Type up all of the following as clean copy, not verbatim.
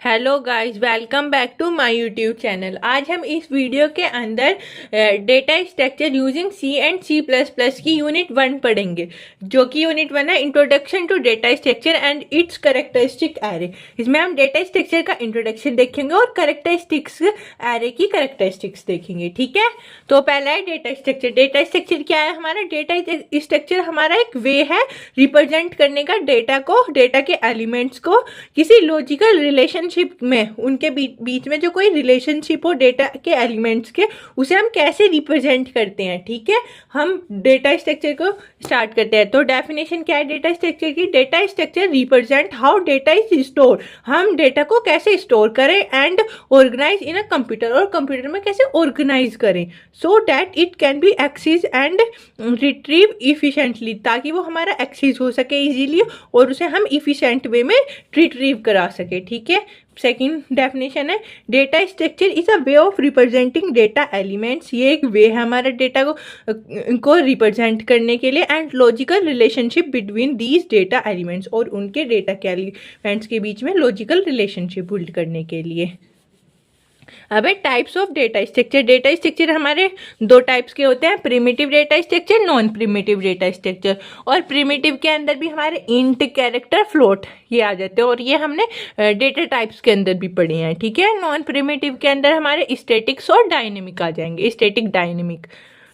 Hello guys, welcome back to my YouTube channel. आज हम इस वीडियो के अंदर data structure using C and C plus plus की यूनिट 1 पढ़ेंगे, जो कि यूनिट 1 है introduction to data structure and its characteristic array. इसमें हम डेटा स्ट्रक्चर का इंट्रोडक्शन देखेंगे और कैरेक्टरिस्टिक्स एरे की कैरेक्टरिस्टिक्स देखेंगे। ठीक है, तो पहला है डेटा स्ट्रक्चर। डेटा स्ट्रक्चर क्या है हमारा? डेटा स्ट्रक्चर हमारा एक वे है रिप्रेजेंट करने का डेटा को, डेटा के एलिमेंट्स को किसी लॉजिकल रिलेशनशिप में, उनके बीच में जो कोई रिलेशनशिप हो डेटा के एलिमेंट्स के, उसे हम कैसे रिप्रेजेंट करते हैं। ठीक है, हम डेटा स्ट्रक्चर को स्टार्ट करते हैं। तो डेफिनेशन क्या है डेटा स्ट्रक्चर की? Data structure represent how data is store, हम डेटा को कैसे स्टोर करें and organize in a computer, और कंप्यूटर में कैसे ऑर्गेनाइज करें so that it can be access and retrieve efficiently, ताकि वो हमारा एक्सेस हो सके इजीली और उसे हम इफिशिएंट वे में रिट्रीव करा सके। ठीक है, सेकेंड डेफिनेशन है data structure is a way of representing data elements, ये एक वे है हमारा डेटा को रिप्रेजेंट करने के लिए, and logical relationship between these data elements, और उनके डेटा के एलिमेंट्स के बीच में लॉजिकल रिलेशनशिप बिल्ड करने के लिए। अब types of data structure. Data structure हमारे दो टाइप्स के होते हैं, primitive data structure, non primitive data structure. और प्रिमिटिव के अंदर भी हमारे इंट, कैरेक्टर, फ्लोट ये आ जाते हैं, और ये हमने डेटा टाइप्स के अंदर भी पढ़े हैं। ठीक है, नॉन प्रिमिटिव के अंदर हमारे स्टैटिक्स और डायनेमिक आ जाएंगे, स्टैटिक, डायनेमिक।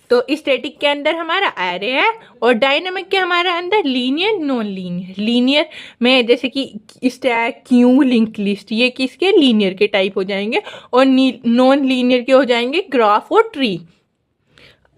तो स्टैटिक के अंदर हमारा एरे है और डायनामिक के हमारा अंदर लीनियर, नॉन लीनियर। लीनियर में जैसे कि स्टैक, क्यू, लिंक लिस्ट, ये किसके? लीनियर के टाइप हो जाएंगे, और नॉन लीनियर के हो जाएंगे ग्राफ और ट्री।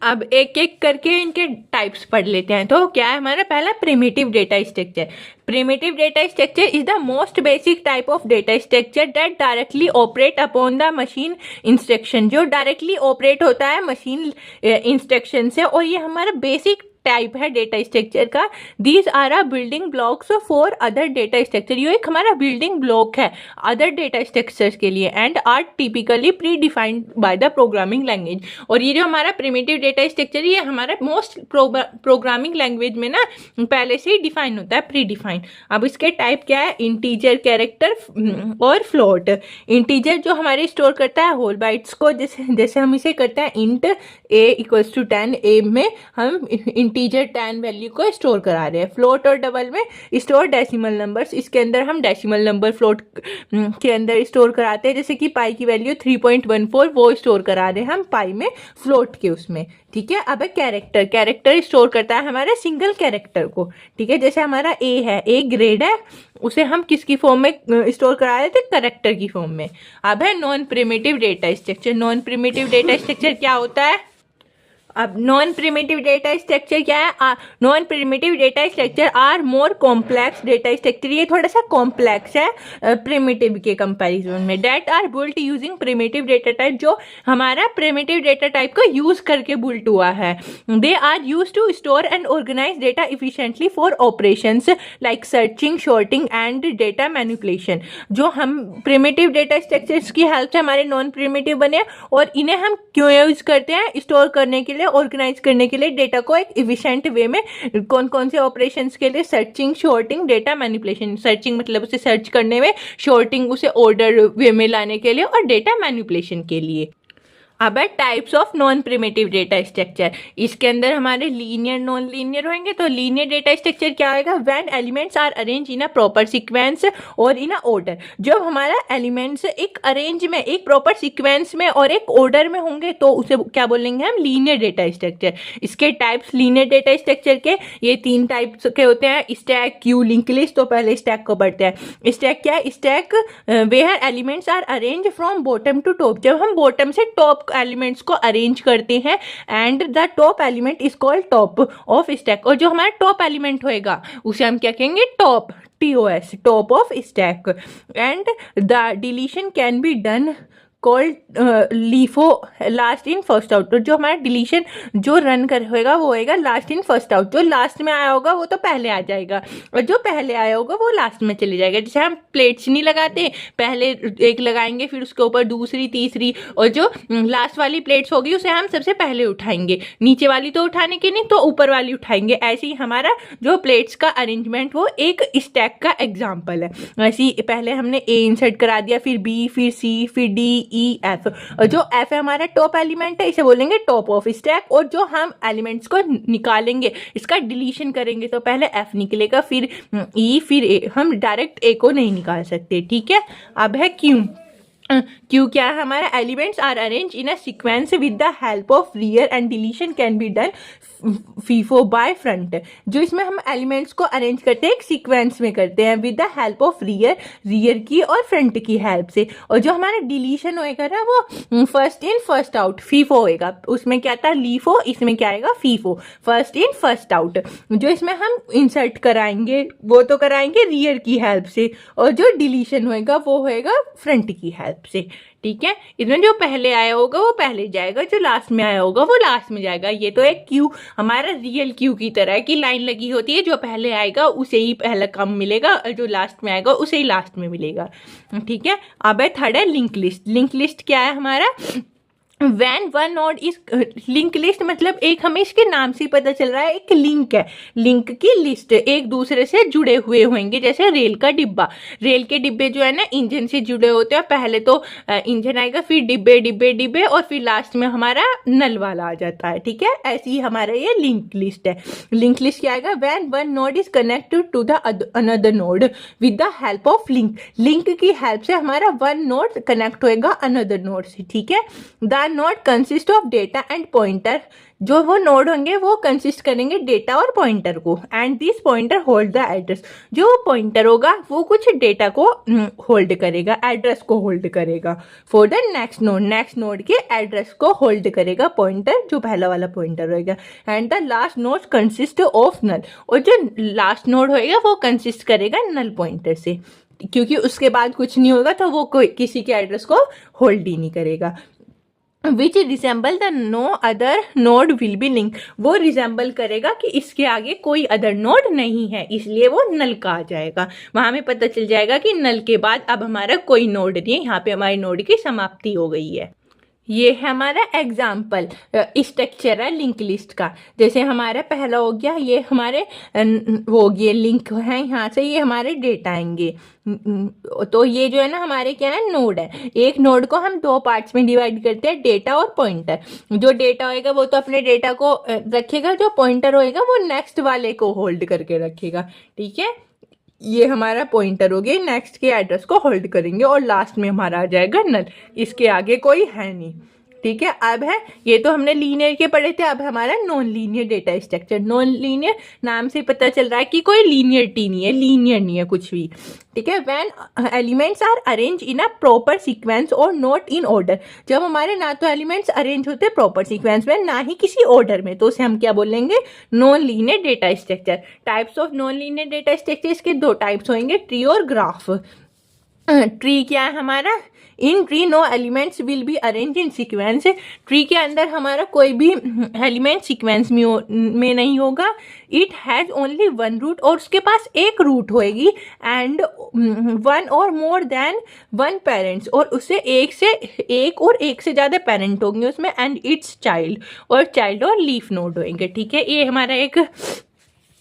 अब एक एक करके इनके टाइप्स पढ़ लेते हैं। तो क्या है हमारा? पहला primitive data structure. Primitive data structure is the most basic type of data structure that directly operate upon the machine instruction, जो डायरेक्टली ऑपरेट होता है मशीन इंस्ट्रक्शन से, और ये हमारा बेसिक टाइप है डेटा स्ट्रक्चर का। These are a building blocks for other data structure, ये एक हमारा बिल्डिंग ब्लॉक है अदर डेटा स्ट्रक्चर्स के लिए, and are typically predefined by the programming language. और ये जो हमारा प्रिमिटिव डेटा स्ट्रक्चर, ये हमारा मोस्ट प्रोग्रामिंग लैंग्वेज में ना पहले से ही डिफाइन होता है, प्री डिफाइंड। अब इसके टाइप क्या है? इंटीजर, कैरेक्टर और फ्लोट। इंटीजर जो हमारे स्टोर करता है होल बाइट्स को, जैसे हम इसे करते हैं int a equals to 10, a में हम इंटीजर 10 वैल्यू को स्टोर करा रहे हैं। फ्लोट और डबल में स्टोर डेसिमल नंबर्स, इसके अंदर हम डेसिमल नंबर फ्लोट के अंदर स्टोर कराते हैं, जैसे कि पाई की वैल्यू 3.14 वो स्टोर करा रहे हैं हम पाई में, फ्लोट के उसमें। ठीक है, अब कैरेक्टर। कैरेक्टर स्टोर करता है हमारे सिंगल कैरेक्टर को। ठीक है, जैसे हमारा ए है, ए ग्रेड है, उसे हम किसकी फॉर्म में स्टोर करा रहे थे? कैरेक्टर की फॉर्म में। अब है non primitive data structure. Non primitive data structure क्या होता है? अब नॉन प्रिमिटिव डेटा स्ट्रक्चर क्या है? Non primitive data structure are more complex data structure, ये थोड़ा सा कॉम्प्लेक्स है प्रिमिटिव के कंपैरिजन में। They are built using primitive data type, जो हमारा प्रिमिटिव डेटा टाइप को यूज करके बिल्ट हुआ है। They are used to store and organise data efficiently for operations like searching, sorting and data manipulation. जो हम प्रिमिटिव डेटा स्ट्रक्चर्स की help से हमारे नॉन प्रिमिटिव बने, और इन्हें हम क्यों यूज करते हैं? स्टोर करने के लिए, ऑर्गेनाइज करने के लिए डेटा को एक इफिशिएंट वे में। कौन कौन से ऑपरेशंस के लिए? Searching, sorting, data manipulation. Searching मतलब उसे सर्च करने में, शॉर्टिंग उसे ऑर्डर वे में लाने के लिए, और डेटा मैनिपुलेशन के लिए। अब है types of non primitive data structure. इसके अंदर हमारे लीनियर, नॉन लीनियर होंगे। तो लीनियर डेटा स्ट्रक्चर क्या होगा? When elements are arrange in a proper sequence और इन अ ऑर्डर। जब हमारा एलिमेंट्स एक अरेंज में, एक प्रॉपर सीक्वेंस में और एक ऑर्डर में होंगे, तो उसे क्या बोलेंगे हम? Linear data structure. इसके टाइप्स लीनियर डेटा स्ट्रक्चर के ये 3 टाइप्स के होते हैं, स्टैक, क्यू, लिंक लिस्ट। तो पहले स्टैक को पढ़ते हैं। स्टैक क्या है? Stack where elements are arrange from bottom to top, जब हम बॉटम से टॉप एलिमेंट्स को अरेंज करते हैं, and the top element is called top of stack. और जो हमारा टॉप एलिमेंट होएगा उसे हम क्या कहेंगे? Top, TOS, top of stack. And the deletion can be done called LIFO last in first out. तो जो हमारा डिलीशन जो रन कर होएगा वो होएगा लास्ट इन फर्स्ट आउट। जो लास्ट में आया होगा वो तो पहले आ जाएगा और जो पहले आया होगा वो लास्ट में चले जाएगा। जैसे हम प्लेट्स नहीं लगाते, पहले एक लगाएंगे फिर उसके ऊपर दूसरी तीसरी, और जो लास्ट वाली प्लेट्स होगी उसे हम सबसे पहले उठाएंगे, नीचे वाली तो उठाने की नहीं तो ऊपर वाली उठाएंगे। ऐसे ही हमारा जो प्लेट्स का अरेंजमेंट वो एक स्टैक का एग्जाम्पल है। ऐसे ही पहले हमने ए इंसर्ट करा दिया, फिर बी, फिर सी, फिर डी, ई, एफ, और जो एफ है हमारा टॉप एलिमेंट है, इसे बोलेंगे टॉप ऑफ स्टैक। और जो हम एलिमेंट्स को निकालेंगे, इसका डिलीशन करेंगे तो पहले एफ निकलेगा, फिर ई, फिर ए। हम डायरेक्ट ए को नहीं निकाल सकते, ठीक है। अब है क्यू। क्यू क्या है हमारा? Elements are arrange in a sequence with the help of rear end deletion can be done FIFO by front. जो इसमें हम एलिमेंट्स को अरेंज करते हैं एक सीक्वेंस में करते हैं with the help of rear की और फ्रंट की हेल्प से। और जो हमारा डिलीशन होएगा ना वो first in first out FIFO होएगा। उसमें क्या था? लीफो, इसमें क्या आएगा? FIFO, first in first out. जो इसमें हम इंसर्ट कराएंगे वो तो कराएंगे रियर की हेल्प से, और जो डिलीशन होएगा वो होएगा फ्रंट की हेल्प से, ठीक है। इसमें जो पहले आया होगा वो पहले जाएगा, जो लास्ट में आया होगा वो लास्ट में जाएगा। ये तो एक क्यू हमारा रियल क्यू की तरह है कि लाइन लगी होती है, जो पहले आएगा उसे ही पहला कम मिलेगा और जो लास्ट में आएगा उसे ही लास्ट में मिलेगा, ठीक है। अब है थर्ड है लिंक लिस्ट। लिंक लिस्ट क्या है हमारा? Van one node is link list, मतलब एक हमें इसके नाम से ही पता चल रहा है एक लिंक है। लिंक की लिस्ट एक दूसरे से जुड़े हुए होंगे, जैसे रेल का डिब्बा। रेल के डिब्बे जो है ना इंजन से जुड़े होते हैं, पहले तो इंजन आएगा, फिर डिब्बे डिब्बे डिब्बे, और फिर लास्ट में हमारा नल वाला आ जाता है, ठीक है। ऐसी ही हमारा ये लिंक लिस्ट है। लिंक लिस्ट क्या आएगा? When one node is connected to the another node with the help of link. Link की हेल्प से हमारा वन नोड कनेक्ट होएगा अनदर नोड से, ठीक है। The node consist of data and pointer. जो वो नोड होंगे वो कंसिस्ट करेंगे डेटा और पॉइंटर को, and this pointer hold the address. जो पॉइंटर होगा वो कुछ डेटा को होल्ड करेगा, एड्रेस को होल्ड करेगा for the next node. Next node के एड्रेस को होल्ड करेगा पॉइंटर, जो पहला वाला पॉइंटर होगा। And the last node consist of null. और जो लास्ट नोड होएगा वो कंसिस्ट करेगा नल पॉइंटर से, क्योंकि उसके बाद कुछ नहीं होगा तो वो कोई किसी के एड्रेस को होल्ड ही नहीं करेगा। Which resemble the no other node will be link. वो रिसेंबल करेगा कि इसके आगे कोई अदर नोड नहीं है, इसलिए वो नल का आ जाएगा। वहां में पता चल जाएगा कि नल के बाद अब हमारा कोई नोड नहीं है, यहाँ पे हमारी नोड की समाप्ति हो गई है। ये है हमारा एग्जाम्पल स्ट्रक्चर है लिंक लिस्ट का। जैसे हमारा पहला हो गया, ये हमारे वो ये लिंक है, यहाँ से ये हमारे डेटा आएंगे। तो ये जो है ना हमारे क्या है? नोड है। एक नोड को हम दो पार्ट्स में डिवाइड करते हैं, डेटा और पॉइंटर। जो डेटा होएगा वो तो अपने डेटा को रखेगा, जो पॉइंटर होएगा वो नेक्स्ट वाले को होल्ड करके रखेगा, ठीक है। ये हमारा पॉइंटर हो गया, नेक्स्ट के एड्रेस को होल्ड करेंगे, और लास्ट में हमारा आ जाएगा नल। इसके आगे कोई है नहीं, ठीक है। अब है, ये तो हमने लीनियर के पढ़े थे, अब हमारा non linear data structure. Non linear नाम से पता चल रहा है कि कोई लीनियरिटी नहीं है, लीनियर नहीं है कुछ भी, ठीक है। When elements are arrange in a proper sequence और नॉट इन ऑर्डर। जब हमारे ना तो एलिमेंट्स अरेंज होते प्रॉपर सीक्वेंस में, ना ही किसी ऑर्डर में, तो उसे हम क्या बोलेंगे? Non linear data structure. Types of non linear data structure, इसके दो टाइप्स होंगे, ट्री और ग्राफ। ट्री क्या है हमारा? In tree no elements will be arrange in sequence. Tree के अंदर हमारा कोई भी एलिमेंट सीक्वेंस में नहीं होगा। It has only one root, और उसके पास एक रूट होएगी, एंड वन और मोर देन वन पेरेंट्स, और उससे एक से ज़्यादा पेरेंट होंगे उसमें, एंड इट्स चाइल्ड और लीफ नोड होंगे, ठीक है। ये हमारा एक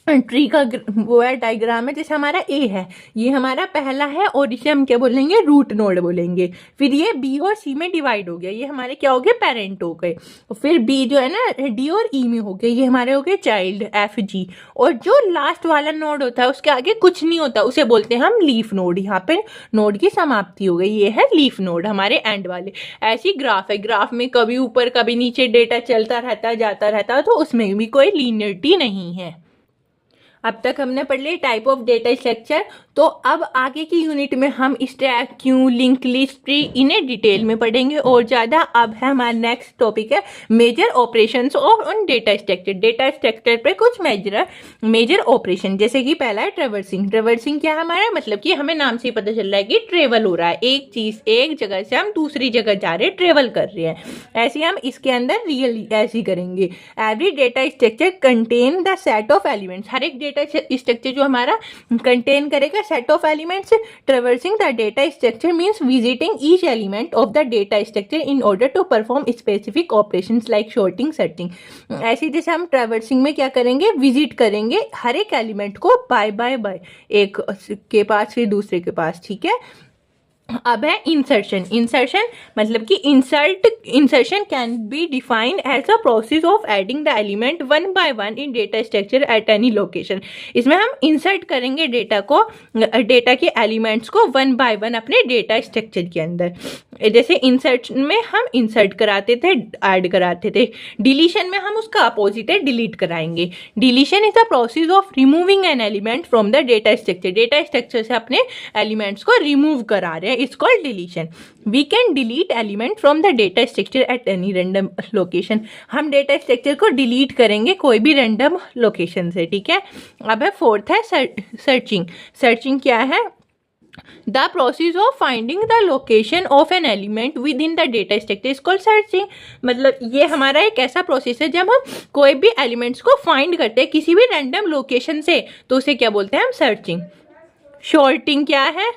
ट्री का वो है डायग्राम है। जैसे हमारा ए है, ये हमारा पहला है, और इसे हम क्या बोलेंगे? रूट नोड बोलेंगे। फिर ये बी और सी में डिवाइड हो गया, ये हमारे क्या हो गए? पेरेंट हो गए। फिर बी जो है ना डी और ई में हो गए, ये हमारे हो गए चाइल्ड, एफ जी। और जो लास्ट वाला नोड होता है उसके आगे कुछ नहीं होता, उसे बोलते हैं हम लीफ नोड। यहाँ पे नोड की समाप्ति हो गई, ये है लीफ नोड हमारे एंड वाले। ऐसी ग्राफ है, ग्राफ में कभी ऊपर कभी नीचे डेटा चलता रहता जाता रहता, तो उसमें भी कोई लीनियरिटी नहीं है। अब तक हमने पढ़ लिया टाइप ऑफ डेटा स्ट्रक्चर। तो अब आगे की यूनिट में हम stack, queue, link list, tree इन्हें डिटेल में पढ़ेंगे और ज़्यादा। अब है हमारा नेक्स्ट टॉपिक है major operations on data structure. Data structure पे कुछ मेजर ऑपरेशन, जैसे कि पहला है ट्रेवर्सिंग। ट्रेवर्सिंग क्या है हमारा, मतलब कि हमें नाम से ही पता चल रहा है कि ट्रेवल हो रहा है, एक चीज़ एक जगह से हम दूसरी जगह जा रहे हैं, ट्रेवल कर रहे हैं। ऐसे हम इसके अंदर रियल ऐसे करेंगे। Every data structure contain the set of elements. हर एक डेटा स्ट्रक्चर जो हमारा कंटेन करेगा set of elements. Traversing the data structure means visiting each element of the data structure in order to perform specific operations like sorting, searching. ऐसे जैसे हम traversing में क्या करेंगे, विजिट करेंगे हर एक एलिमेंट को बाय एक के पास फिर दूसरे के पास, ठीक है। अब है इंसर्शन। इंसर्शन मतलब कि insertion can be defined as a process of adding the element one by one in data structure at any location. इसमें हम इंसर्ट करेंगे डेटा के एलिमेंट्स को वन बाय वन अपने डेटा स्ट्रक्चर के अंदर। जैसे इंसर्ट में हम इंसर्ट कराते थे, ऐड कराते थे। डिलीशन में हम उसका अपोजिट है, डिलीट कराएंगे। Deletion is the process of removing an element from the data structure. Data structure से अपने एलिमेंट्स को रिमूव करा रहे हैं, it's called deletion. We can delete element from the data structure at any random location. हम data structure को delete करेंगे कोई भी रैंडम लोकेशन से, ठीक है। अब है फोर्थ है सर्चिंग। सर्चिंग क्या है, the process of finding the location of an element with in the data structure is called searching. मतलब ये हमारा एक ऐसा प्रोसेस है जब हम कोई भी एलिमेंट्स को फाइंड करते हैं किसी भी रैंडम लोकेशन से, तो उसे क्या बोलते हैं हम, सर्चिंग। शॉर्टिंग क्या है,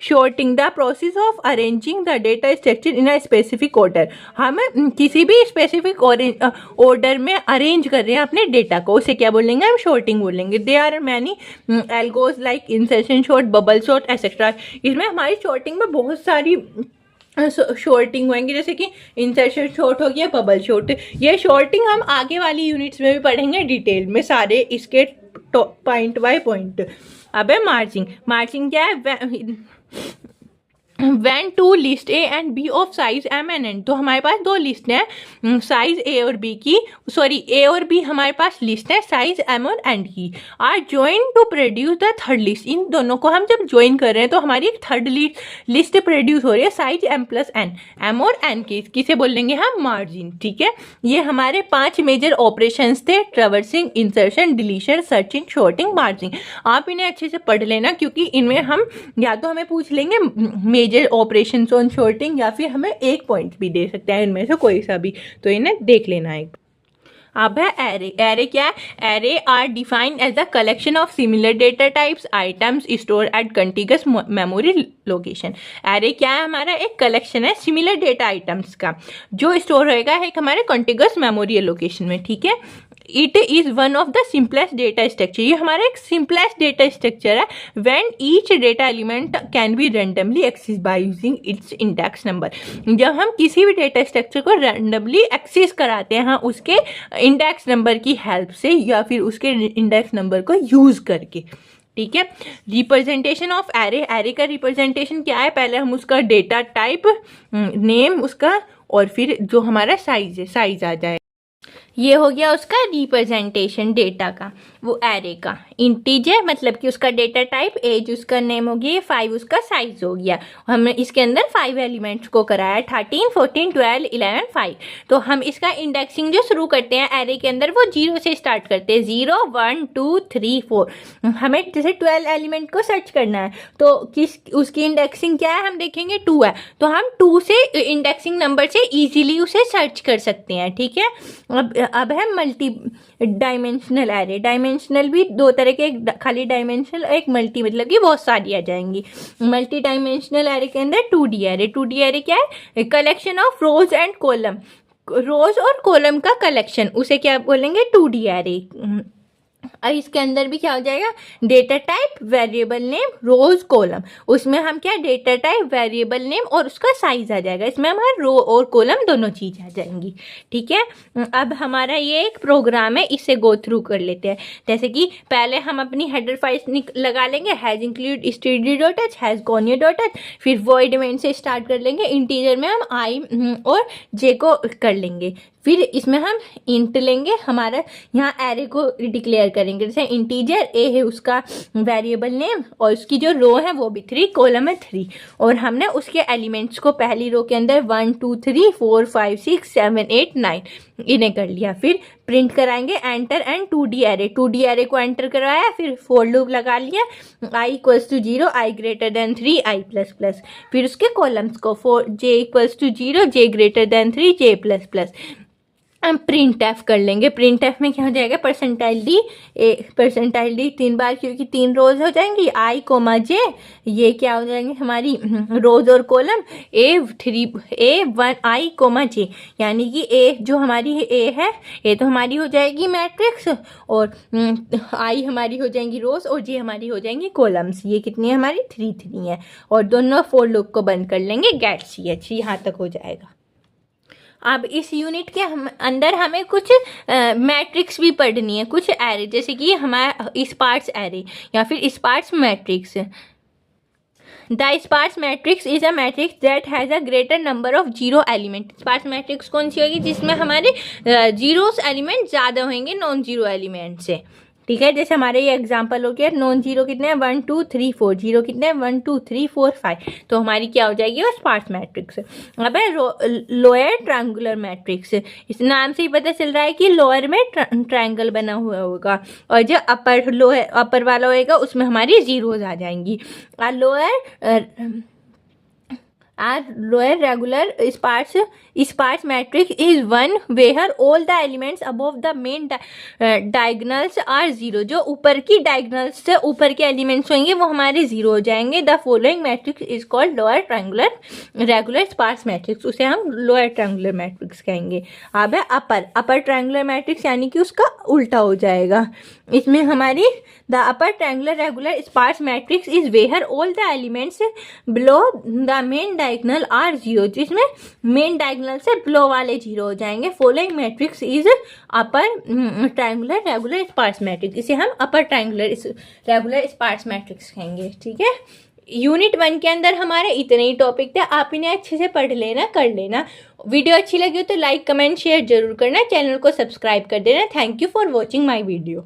sorting the process of arranging the data structure in a specific order. हम किसी भी स्पेसिफिक ऑर्डर में अरेंज कर रहे हैं अपने डेटा को, उसे क्या बोलेंगे हम, शॉर्टिंग बोलेंगे। They are many algos like insertion sort, bubble sort etcetera. इसमें हमारी शॉर्टिंग में बहुत सारी शॉर्टिंग होंगी, जैसे कि इंसर्शन शॉर्ट हो गया, बबल शॉर्ट। ये शॉर्टिंग हम आगे वाली यूनिट्स में भी पढ़ेंगे डिटेल में, सारे इसके पॉइंट बाय पॉइंट। अब है मार्जिंग। मार्जिंग क्या है, when two list A and B of size M and N। तो हमारे पास दो लिस्ट हैं साइज A और B की, सॉरी A और B हमारे पास लिस्ट है साइज M और N की, are join to produce the third list. इन दोनों को हम जब ज्वाइन कर रहे हैं तो हमारी एक थर्ड लिस्ट प्रोड्यूस हो रही है size M plus N, M और N की। किसे बोलेंगे हम, मार्जिन, ठीक है। ये हमारे 5 मेजर ऑपरेशंस थे, traversing, insertion, deletion, searching, sorting, merging. आप इन्हें अच्छे से पढ़ लेना, क्योंकि इनमें हम या तो हमें पूछ लेंगे मेजर ऑपरेशंस ऑन शॉर्टिंग, या फिर हमें एक पॉइंट भी दे सकते हैं इनमें से कोई सा भी, तो इन्हें देख लेना है। अब है एरे। एरे क्या है, array are defined as the collection of similar data types items store at contiguous memory location. Array क्या है, हमारा एक कलेक्शन है सिमिलर डेटा आइटम्स का जो स्टोर होएगा एक हमारे कंटिगस मेमोरी लोकेशन में, ठीक है। It is one of the simplest data structure. ये हमारा एक सिंपलेस्ट डेटा स्ट्रक्चर है। When each data element can be randomly access by using its index number. जब हम किसी भी डेटा स्ट्रक्चर को रैंडमली एक्सेस कराते हैं उसके इंडेक्स नंबर की हेल्प से, या फिर उसके इंडेक्स नंबर को यूज करके, ठीक है। Representation of array. एरे का रिप्रेजेंटेशन क्या है, पहले हम उसका डेटा टाइप, नेम उसका, और फिर जो हमारा साइज है, साइज आ जाए। ये हो गया उसका रिप्रेजेंटेशन डेटा का, वो एरे का। इंटीजर मतलब कि उसका डेटा टाइप, एज उसका नेम हो गया, 5 उसका साइज हो गया। हमने इसके अंदर 5 एलिमेंट्स को कराया, 13, 14, 12, 11, 5। तो हम इसका इंडेक्सिंग जो शुरू करते हैं एरे के अंदर वो 0 से स्टार्ट करते हैं, 0, 1, 2, 3, 4। हमें जैसे 12 एलिमेंट को सर्च करना है तो उसकी इंडेक्सिंग क्या है, हम देखेंगे 2 है, तो हम 2 से इंडेक्सिंग नंबर से ईजिली उसे सर्च कर सकते हैं, ठीक है। अब है मल्टी डायमेंशनल एरे। डायमेंशनल भी दो तरह के, एक खाली डायमेंशनल, एक मल्टी, मतलब कि बहुत सारी आ जाएंगी। मल्टी डायमेंशनल एरे के अंदर 2D एरे। 2D एरे क्या है, collection of rows and column. Rows और कॉलम का कलेक्शन, उसे क्या बोलेंगे, 2D एरे। और इसके अंदर भी क्या हो जाएगा, डेटा टाइप, वेरिएबल नेम, रोज, कॉलम। उसमें हम क्या, डेटा टाइप, वेरिएबल नेम और उसका साइज आ जाएगा। इसमें हमारा रो और कॉलम दोनों चीज आ जाएंगी, ठीक है। अब हमारा ये एक प्रोग्राम है, इसे गो थ्रू कर लेते हैं। जैसे कि पहले हम अपनी हेडर फाइल लगा लेंगे, has include std.h, has gonier.h, फिर void main से स्टार्ट कर लेंगे। इंटीजर में हम i और j को कर लेंगे, फिर इसमें हम इंट लेंगे, हमारा यहाँ एरे को डिक्लेयर करेंगे, जैसे इंटीजर ए है उसका वेरिएबल नेम और उसकी जो रो है वो भी 3, कॉलम है 3, और हमने उसके एलिमेंट्स को पहली रो के अंदर 1 2 3 4 5 6 7 8 9 इन्हें कर लिया। फिर प्रिंट कराएंगे enter and 2D array, 2D array को एंटर करवाया, फिर फोर लूप लगा लिया, i equals to 0, i greater than 3, i plus plus, फिर उसके कॉलम्स को j equals to 0, j greater than 3, j plus plus. हम प्रिंट एफ कर लेंगे, प्रिंट एफ में क्या हो जाएगा, परसेंटाइल डी 3 बार, क्योंकि 3 रोज हो जाएंगी, i कोमा j, ये क्या हो जाएंगे हमारी रोज और column, a1 i coma j, यानी कि a जो हमारी a है, a तो हमारी हो जाएगी मैट्रिक्स, और i हमारी हो जाएंगी रोज और j हमारी हो जाएंगी कॉलम्स। ये कितनी है हमारी 3 है, और दोनों फोर लूप को बंद कर लेंगे, गेट ch, यहाँ तक हो जाएगा। अब इस यूनिट के अंदर हमें कुछ मैट्रिक्स भी पढ़नी है, कुछ एरे, जैसे कि हमारा स्पार्स एरे या फिर sparse matrix. The sparse matrix is a matrix that has a greater number of zero element. Sparse matrix कौन सी होगी, जिसमें हमारे जीरोस एलिमेंट ज़्यादा होंगे नॉन जीरो एलिमेंट से, ठीक है। जैसे हमारे ये एग्जांपल हो गया, नॉन जीरो कितने हैं 1 2 3 4, जीरो कितने हैं 1 2 3 4 5, तो हमारी क्या हो जाएगी वो स्पार्स मैट्रिक्स। अब है लोअर ट्रायंगुलर मैट्रिक्स, इस नाम से ही पता चल रहा है कि लोअर में ट्रायंगल बना हुआ होगा, और जो अपर वाला होएगा उसमें हमारी जीरोज आ जाएंगी। Lower regular sparse matrix is one where all the elements above the main diagonals are zero। जो ऊपर की diagonals से ऊपर के elements होंगे वो हमारे जीरो हो जाएंगे। The following matrix is called lower triangular regular sparse matrix, उसे हम lower triangular matrix कहेंगे। अब है अपर triangular matrix, यानी कि उसका उल्टा हो जाएगा। इसमें हमारी the upper triangular regular sparse matrix is where all the elements below the main diagonal are zero, जिसमें main diagonal से below वाले जीरो हो जाएंगे। following matrix is upper triangular regular sparse matrix, इसे हम upper triangular regular sparse matrix कहेंगे, ठीक है। यूनिट 1 के अंदर हमारे इतने ही टॉपिक थे, आप इन्हें अच्छे से पढ़ लेना, कर लेना। वीडियो अच्छी लगी हो तो लाइक कमेंट शेयर जरूर करना, चैनल को सब्सक्राइब कर देना। Thank you for watching my video.